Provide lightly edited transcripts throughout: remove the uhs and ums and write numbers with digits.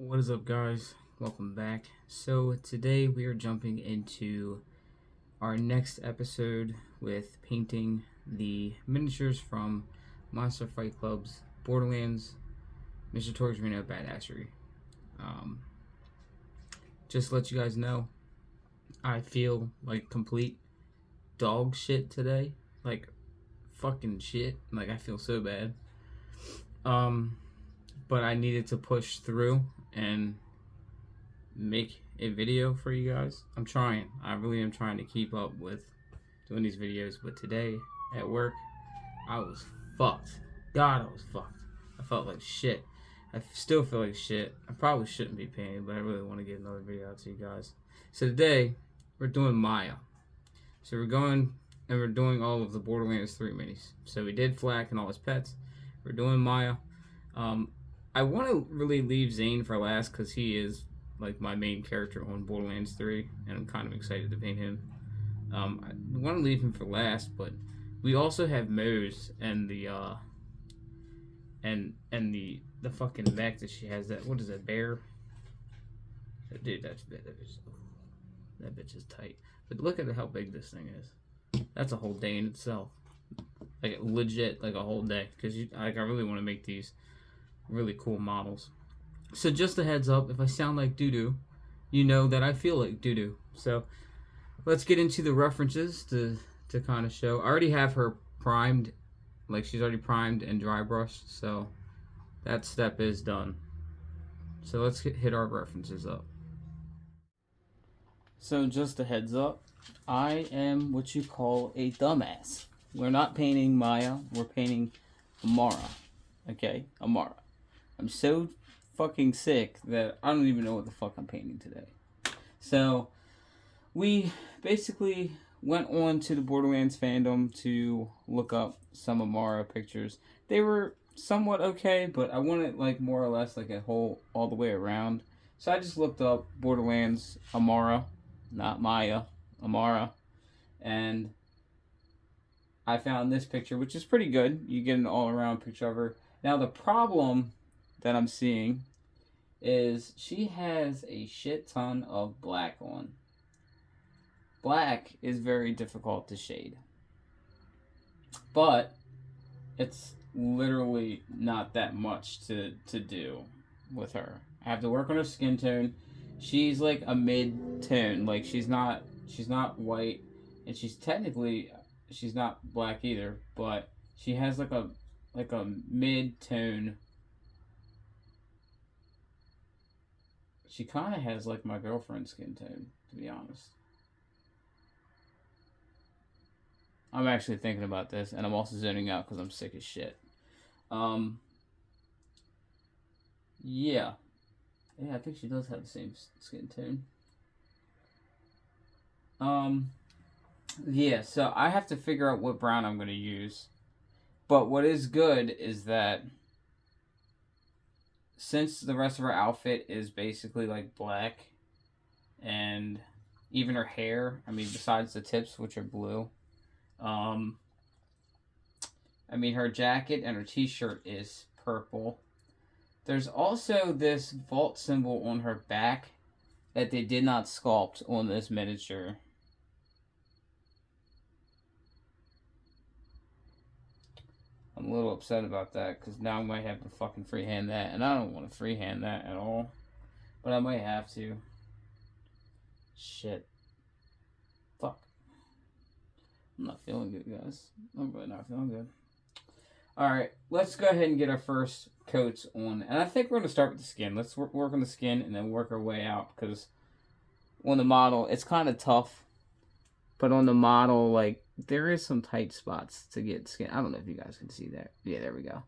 What is up, guys? Welcome back. So today we are jumping into our next episode with painting the miniatures from Monster Fight Club's Borderlands, Mr. Torgue's Badassery. Just to let you guys know, I feel like complete dog shit today. Like fucking shit. Like I feel so bad. But I needed to push through and make a video for you guys. I'm trying. I really am trying to keep up with doing these videos. But today at work, I was fucked. God, I was fucked. I felt like shit. I still feel like shit. I probably shouldn't be painting, but I really want to get another video out to you guys. So today, we're doing Maya. So we're going and we're doing all of the Borderlands 3 minis. So we did Flack and all his pets. We're doing Maya. I want to really leave Zane for last because he is like my main character on Borderlands 3, and I'm kind of excited to paint him. I want to leave him for last, but we also have Mose and the the fucking mech that she has. That, what is that, bear? Dude, that bitch is tight. But look at how big this thing is. That's a whole day in itself. Like legit, like a whole day. Because I really want to make these really cool models. So just a heads up, if I sound like doo-doo, you know that I feel like doo-doo. So let's get into the references to kind of show. I already have her primed, like she's already primed and dry brushed, so that step is done. So let's hit our references up. So just a heads up, I am what you call a dumbass. We're not painting Maya, we're painting Amara. Okay, Amara. I'm so fucking sick that I don't even know what the fuck I'm painting today. So, we basically went on to the Borderlands fandom to look up some Amara pictures. They were somewhat okay, but I wanted like more or less like a whole all the way around. So I just looked up Borderlands Amara, not Maya, Amara, and I found this picture, which is pretty good. You get an all-around picture of her. Now the problem that I'm seeing is she has a shit ton of black on. Black is very difficult to shade, but it's literally not that much to do with her. I have to work on her skin tone. She's like a mid-tone. Like she's not white, and she's not black either, but she has like a mid-tone. She kind of has like my girlfriend's skin tone, to be honest. I'm actually thinking about this, and I'm also zoning out because I'm sick as shit. Yeah, I think she does have the same skin tone. Yeah, so I have to figure out what brown I'm going to use. But what is good is that since the rest of her outfit is basically like black, and even her hair, I mean, besides the tips, which are blue, I mean, her jacket and her t-shirt is purple. There's also this vault symbol on her back that they did not sculpt on this miniature. I'm a little upset about that, because now I might have to fucking freehand that, and I don't want to freehand that at all. But I might have to. Shit. Fuck. I'm not feeling good, guys. I'm really not feeling good. Alright, let's go ahead and get our first coats on. And I think we're going to start with the skin. Let's work on the skin and then work our way out, because on the model, it's kind of tough. But on the model, like, there is some tight spots to get skin. I don't know if you guys can see that. Yeah, there we go.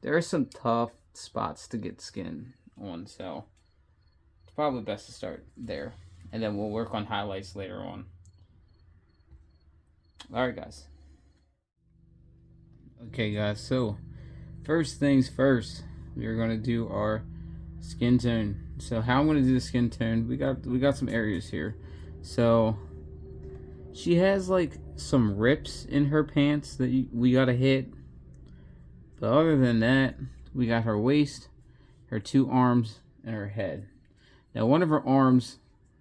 There are some tough spots to get skin on, so it's probably best to start there. And then we'll work on highlights later on. Alright, guys. Okay, guys, so first things first, we're going to do our skin tone. So how I'm going to do the skin tone, we got some areas here. So she has like some rips in her pants that we gotta hit. But other than that, we got her waist, her two arms, and her head. Now one of her arms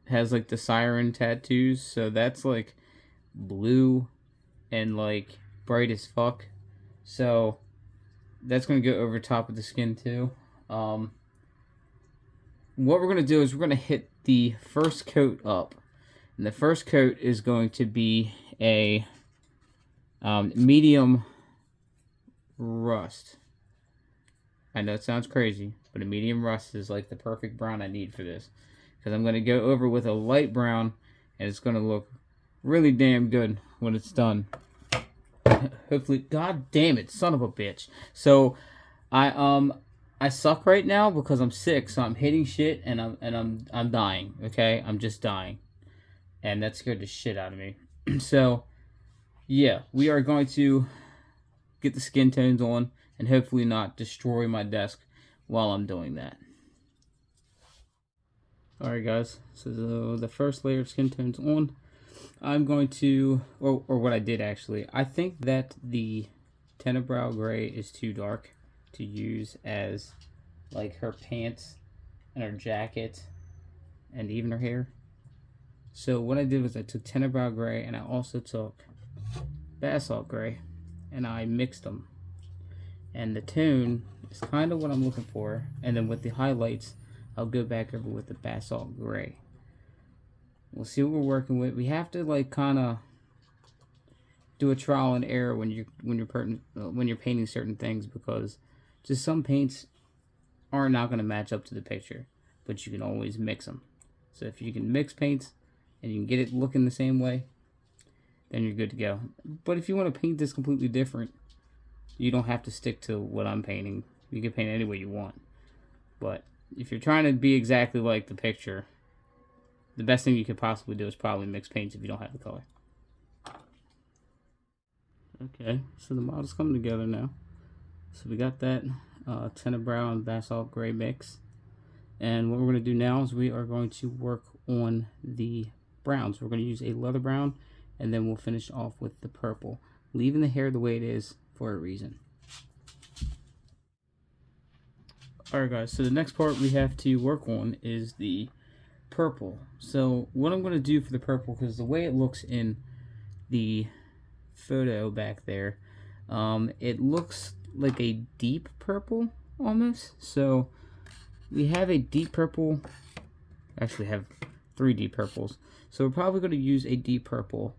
has like the siren tattoos, so that's like blue and like bright as fuck. So that's gonna go over top of the skin too. What we're gonna do is we're gonna hit the first coat up, and the first coat is going to be a medium rust. I know it sounds crazy, but a medium rust is like the perfect brown I need for this. Because I'm going to go over with a light brown, and it's going to look really damn good when it's done. Hopefully, god damn it, son of a bitch. So, I suck right now because I'm sick, so I'm hitting shit and I'm dying, okay? I'm just dying. And that scared the shit out of me. So, yeah, we are going to get the skin tones on and hopefully not destroy my desk while I'm doing that. Alright guys, so the first layer of skin tones on. I'm going to, or what I did actually, I think that the Tenebrow Gray is too dark to use as like her pants and her jacket and even her hair. So what I did was I took Tenebrow Gray and I also took Basalt Gray and I mixed them. And the tone is kind of what I'm looking for. And then with the highlights, I'll go back over with the Basalt Gray. We'll see what we're working with. We have to like kind of do a trial and error when you're painting certain things, because just some paints are not going to match up to the picture, but you can always mix them. So if you can mix paints and you can get it looking the same way, then you're good to go. But if you want to paint this completely different, you don't have to stick to what I'm painting. You can paint it any way you want. But if you're trying to be exactly like the picture, the best thing you could possibly do is probably mix paints if you don't have the color. Okay, so the model's coming together now. So we got that Tenebrow and Basalt Gray mix. And what we're going to do now is we are going to work on the browns. We're going to use a leather brown, and then we'll finish off with the purple, leaving the hair the way it is for a reason. Alright guys, so the next part we have to work on is the purple. So what I'm going to do for the purple, because the way it looks in the photo back there, it looks like a deep purple almost. So we have a deep purple, actually have 3 deep purples. So we're probably going to use a deep purple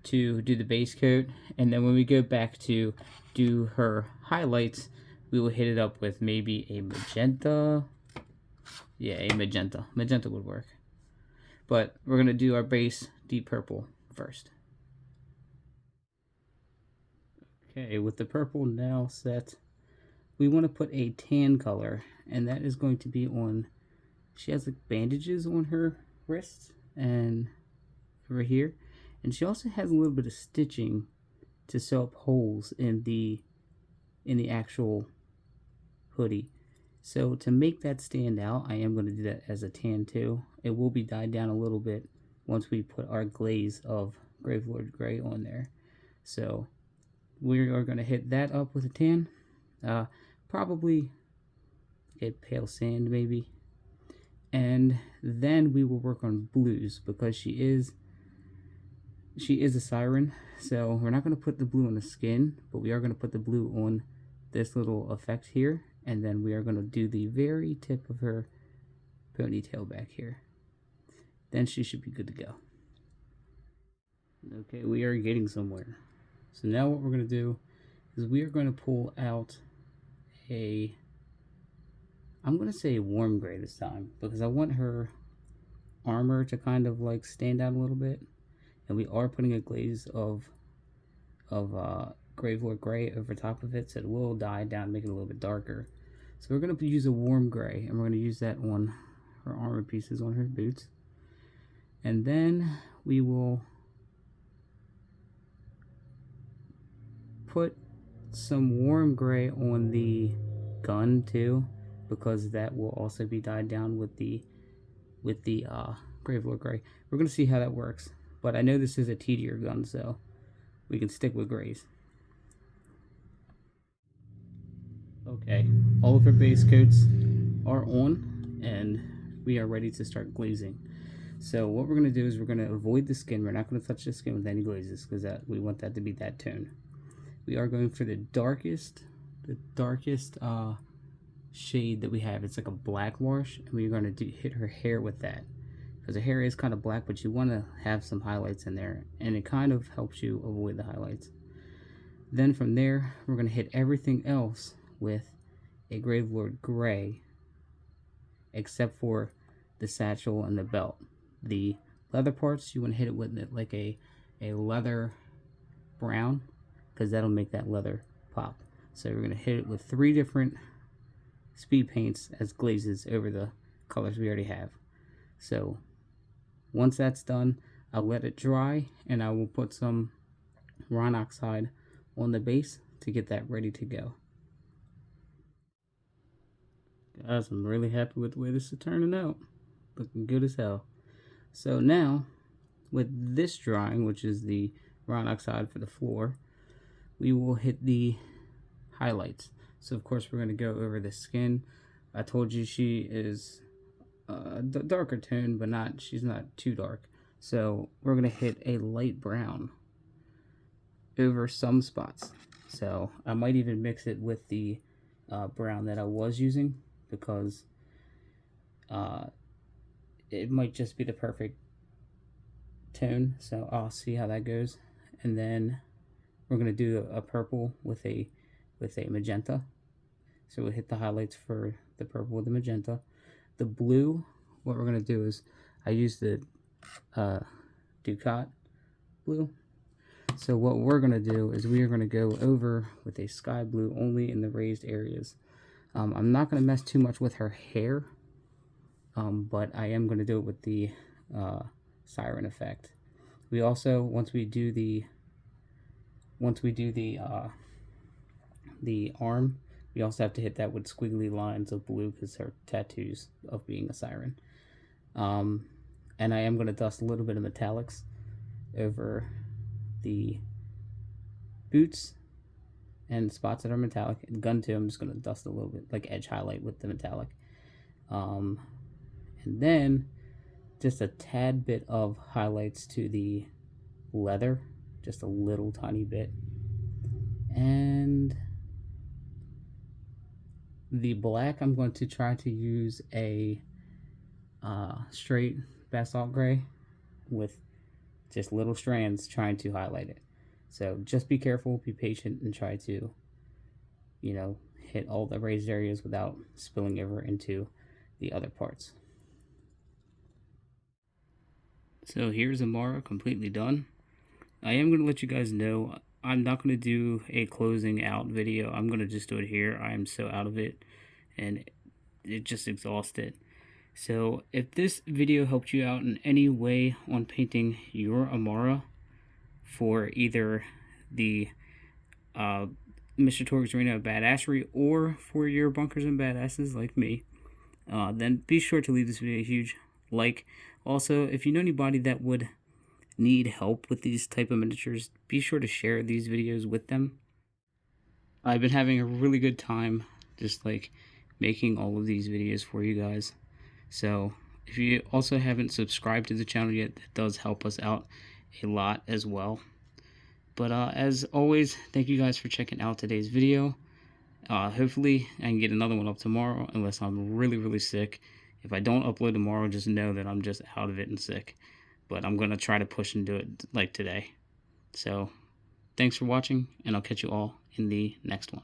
to do the base coat, and then when we go back to do her highlights, we will hit it up with maybe a magenta. Yeah, a magenta. Magenta would work. But we're going to do our base deep purple first. Okay, with the purple now set, we want to put a tan color, and that is going to be on, she has like bandages on her wrists and over here, and she also has a little bit of stitching to sew up holes in the actual hoodie. So to make that stand out, I am going to do that as a tan too. It will be dyed down a little bit once we put our glaze of Gravelord Gray on there. So we are going to hit that up with a tan. Probably a pale sand maybe. And then we will work on blues, because she is a siren. So we're not going to put the blue on the skin, but we are going to put the blue on this little effect here. And then we are going to do the very tip of her ponytail back here. Then she should be good to go. Okay, we are getting somewhere. So now what we're going to do is we are going to pull out a, I'm going to say warm gray this time, because I want her armor to kind of like stand out a little bit. And we are putting a glaze of Gravelord Gray over top of it, so it will dye down, make it a little bit darker. So we're going to use a warm gray, and we're going to use that on her armor pieces, on her boots. And then we will put some warm gray on the gun too, because that will also be dyed down with the Gravelord Gray. We're going to see how that works, but I know this is a tedier gun, so we can stick with grays. Okay, all of her base coats are on, and we are ready to start glazing. So what we're going to do is we're going to avoid the skin. We're not going to touch the skin with any glazes because we want that to be that tone. We are going for the darkest shade that we have. It's like a black wash, and we're going to hit her hair with that because her hair is kind of black, but you want to have some highlights in there, and it kind of helps you avoid the highlights. Then from there, we're going to hit everything else with a Gravelord Gray, except for the satchel and the belt. The leather parts, you want to hit it with like a leather brown, because that'll make that leather pop. So we're going to hit it with 3 different speed paints as glazes over the colors we already have. So once that's done, I'll let it dry, and I will put some Ron Oxide on the base to get that ready to go. Guys, I'm really happy with the way this is turning out. Looking good as hell. So now, with this drawing, which is the Ron Oxide for the floor, we will hit the highlights. So of course we're going to go over the skin. I told you she is a darker tone, but she's not too dark. So we're going to hit a light brown over some spots. So I might even mix it with the brown that I was using, because it might just be the perfect tone. So I'll see how that goes. And then we're going to do a purple with a magenta. So we'll hit the highlights for the purple with the magenta. The blue, what we're going to do is I use the Ducat blue. So what we're going to do is we are going to go over with a sky blue only in the raised areas. I'm not going to mess too much with her hair, but I am going to do it with the siren effect. We also, once we do the arm, we also have to hit that with squiggly lines of blue because her tattoos of being a siren. And I am going to dust a little bit of metallics over the boots and spots that are metallic. And gun too, I'm just going to dust a little bit, like edge highlight with the metallic. And then just a tad bit of highlights to the leather, just a little tiny bit. And the black, I'm going to try to use a straight basalt gray with just little strands trying to highlight it. So just be careful, be patient, and try to, you know, hit all the raised areas without spilling over into the other parts. So here's Amara completely done. I am going to let you guys know I'm not going to do a closing out video. I'm going to just do it here. I am so out of it, and it just exhausted. So if this video helped you out in any way on painting your Amara for either the Mr. Torgue's Arena of Badassery or for your bunkers and badasses like me, then be sure to leave this video a huge like. Also, if you know anybody that would need help with these type of miniatures, be sure to share these videos with them. I've been having a really good time just like making all of these videos for you guys. So if you also haven't subscribed to the channel yet, that does help us out a lot as well. But as always, thank you guys for checking out today's video. Hopefully I can get another one up tomorrow, unless I'm really sick. If I don't upload tomorrow, just know that I'm just out of it and sick. But I'm going to try to push and do it like today. So thanks for watching, and I'll catch you all in the next one.